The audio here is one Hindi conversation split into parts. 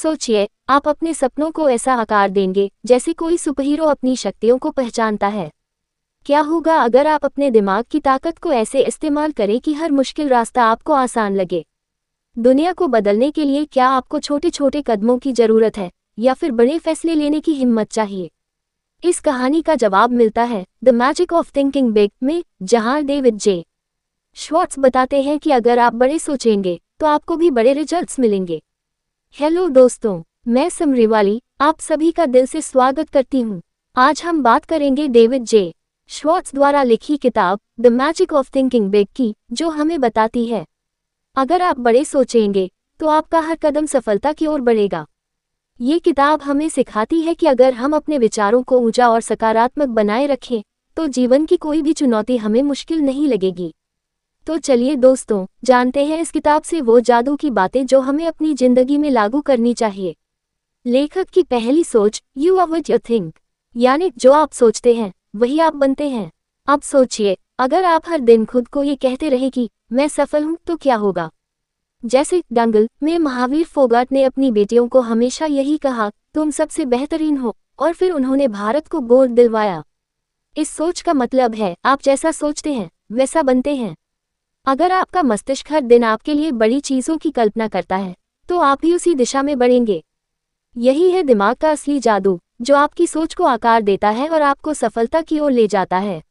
सोचिए, आप अपने सपनों को ऐसा आकार देंगे जैसे कोई सुपरहीरो अपनी शक्तियों को पहचानता है। क्या होगा अगर आप अपने दिमाग की ताकत को ऐसे इस्तेमाल करें कि हर मुश्किल रास्ता आपको आसान लगे? दुनिया को बदलने के लिए क्या आपको छोटे छोटे कदमों की जरूरत है या फिर बड़े फैसले लेने की हिम्मत चाहिए? इस कहानी का जवाब मिलता है the magic of thinking big में, जहां डेविड जे श्वार्ट्ज बताते हैं कि अगर आप बड़े सोचेंगे तो आपको भी बड़े रिजल्ट्स मिलेंगे। हेलो दोस्तों, मैं समरीवाली आप सभी का दिल से स्वागत करती हूँ। आज हम बात करेंगे डेविड जे श्वार्ट्ज द्वारा लिखी किताब the magic of thinking big की, जो हमें बताती है अगर आप बड़े सोचेंगे तो आपका हर कदम सफलता की ओर बढ़ेगा। ये किताब हमें सिखाती है कि अगर हम अपने विचारों को ऊंचा और सकारात्मक बनाए रखें तो जीवन की कोई भी चुनौती हमें मुश्किल नहीं लगेगी। तो चलिए दोस्तों, जानते हैं इस किताब से वो जादू की बातें जो हमें अपनी जिंदगी में लागू करनी चाहिए। लेखक की पहली सोच, you are what you think, यानी जो आप सोचते हैं वही आप बनते हैं। अब सोचिए, अगर आप हर दिन खुद को ये कहते रहे कि मैं सफल हूं, तो क्या होगा? जैसे दंगल में महावीर फोगाट ने अपनी बेटियों को हमेशा यही कहा, तुम सबसे बेहतरीन हो, और फिर उन्होंने भारत को गोल्ड दिलवाया। इस सोच का मतलब है आप जैसा सोचते हैं वैसा बनते हैं। अगर आपका मस्तिष्क हर दिन आपके लिए बड़ी चीजों की कल्पना करता है तो आप भी उसी दिशा में बढ़ेंगे। यही है दिमाग का असली जादू, जो आपकी सोच को आकार देता है और आपको सफलता की ओर ले जाता है।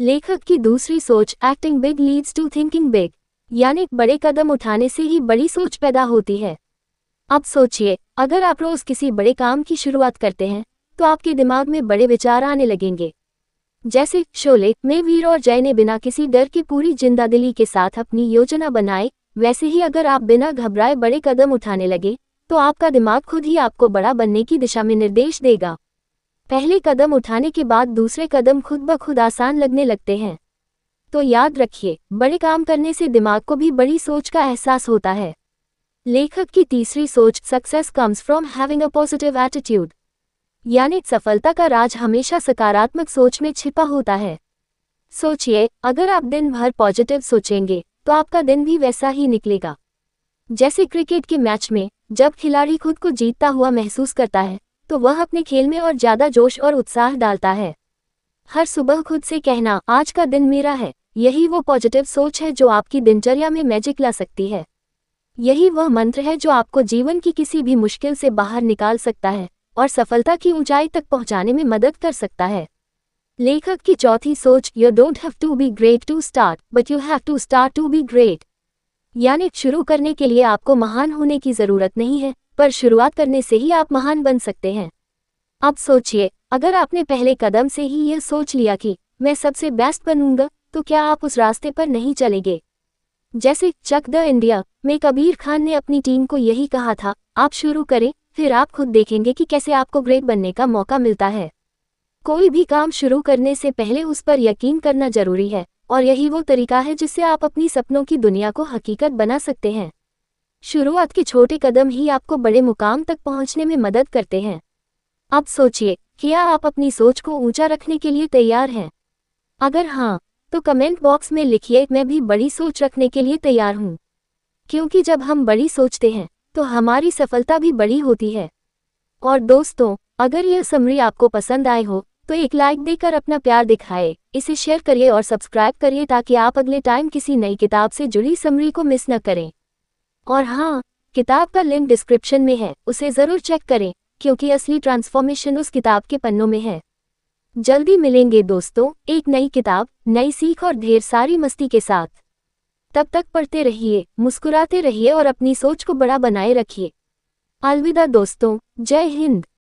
लेखक की दूसरी सोच, acting big leads to thinking big, यानी बड़े कदम उठाने से ही बड़ी सोच पैदा होती है। अब सोचिए, अगर आप रोज किसी बड़े काम की शुरुआत करते हैं तो आपके दिमाग में बड़े विचार आने लगेंगे। जैसे शोले में वीर और जय ने बिना किसी डर के पूरी जिंदादिली के साथ अपनी योजना बनाई, वैसे ही अगर आप बिना घबराए बड़े कदम उठाने लगे तो आपका दिमाग खुद ही आपको बड़ा बनने की दिशा में निर्देश देगा। पहले कदम उठाने के बाद दूसरे कदम खुद ब खुद आसान लगने लगते हैं। तो याद रखिए, बड़े काम करने से दिमाग को भी बड़ी सोच का एहसास होता है। लेखक की तीसरी सोच, success comes from having a positive attitude, यानी सफलता का राज हमेशा सकारात्मक सोच में छिपा होता है। सोचिए, अगर आप दिन भर पॉजिटिव सोचेंगे तो आपका दिन भी वैसा ही निकलेगा। जैसे क्रिकेट के मैच में जब खिलाड़ी खुद को जीतता हुआ महसूस करता है तो वह अपने खेल में और ज्यादा जोश और उत्साह डालता है। हर सुबह खुद से कहना, आज का दिन मेरा है, यही वो पॉजिटिव सोच है जो आपकी दिनचर्या में मैजिक ला सकती है। यही वह मंत्र है जो आपको जीवन की किसी भी मुश्किल से बाहर निकाल सकता है और सफलता की ऊंचाई तक पहुंचाने में मदद कर सकता है। लेखक की चौथी सोच, you don't have to be great to start but you have to start to be great, यानी शुरू करने के लिए आपको महान होने की जरूरत नहीं है, पर शुरुआत करने से ही आप महान बन सकते हैं। अब सोचिए, अगर आपने पहले कदम से ही यह सोच लिया कि मैं सबसे बेस्ट बनूंगा, तो क्या आप उस रास्ते पर नहीं चलेंगे? जैसे चक द इंडिया में कबीर खान ने अपनी टीम को यही कहा था, आप शुरू करें, फिर आप खुद देखेंगे कि कैसे आपको ग्रेट बनने का मौका मिलता है। कोई भी काम शुरू करने से पहले उस पर यकीन करना जरूरी है, और यही वो तरीका है जिससे आप अपनी सपनों की दुनिया को हकीकत बना सकते हैं। शुरुआत के छोटे कदम ही आपको बड़े मुकाम तक पहुंचने में मदद करते हैं। अब सोचिए, क्या आप अपनी सोच को ऊंचा रखने के लिए तैयार हैं? अगर हाँ, तो कमेंट बॉक्स में लिखिए, मैं भी बड़ी सोच रखने के लिए तैयार हूँ। क्योंकि जब हम बड़ी सोचते हैं तो हमारी सफलता भी बड़ी होती है। और दोस्तों, अगर यह समरी आपको पसंद आए हो तो एक लाइक देकर अपना प्यार दिखाएं, इसे शेयर करिए और सब्सक्राइब करिए ताकि आप अगले टाइम किसी नई किताब से जुड़ी समरी को मिस न करें। और हाँ, किताब का लिंक डिस्क्रिप्शन में है, उसे जरूर चेक करें, क्योंकि असली ट्रांसफॉर्मेशन उस किताब के पन्नों में है। जल्दी मिलेंगे दोस्तों, एक नई किताब, नई सीख और ढेर सारी मस्ती के साथ। तब तक पढ़ते रहिए, मुस्कुराते रहिए और अपनी सोच को बड़ा बनाए रखिए। अलविदा दोस्तों, जय हिंद।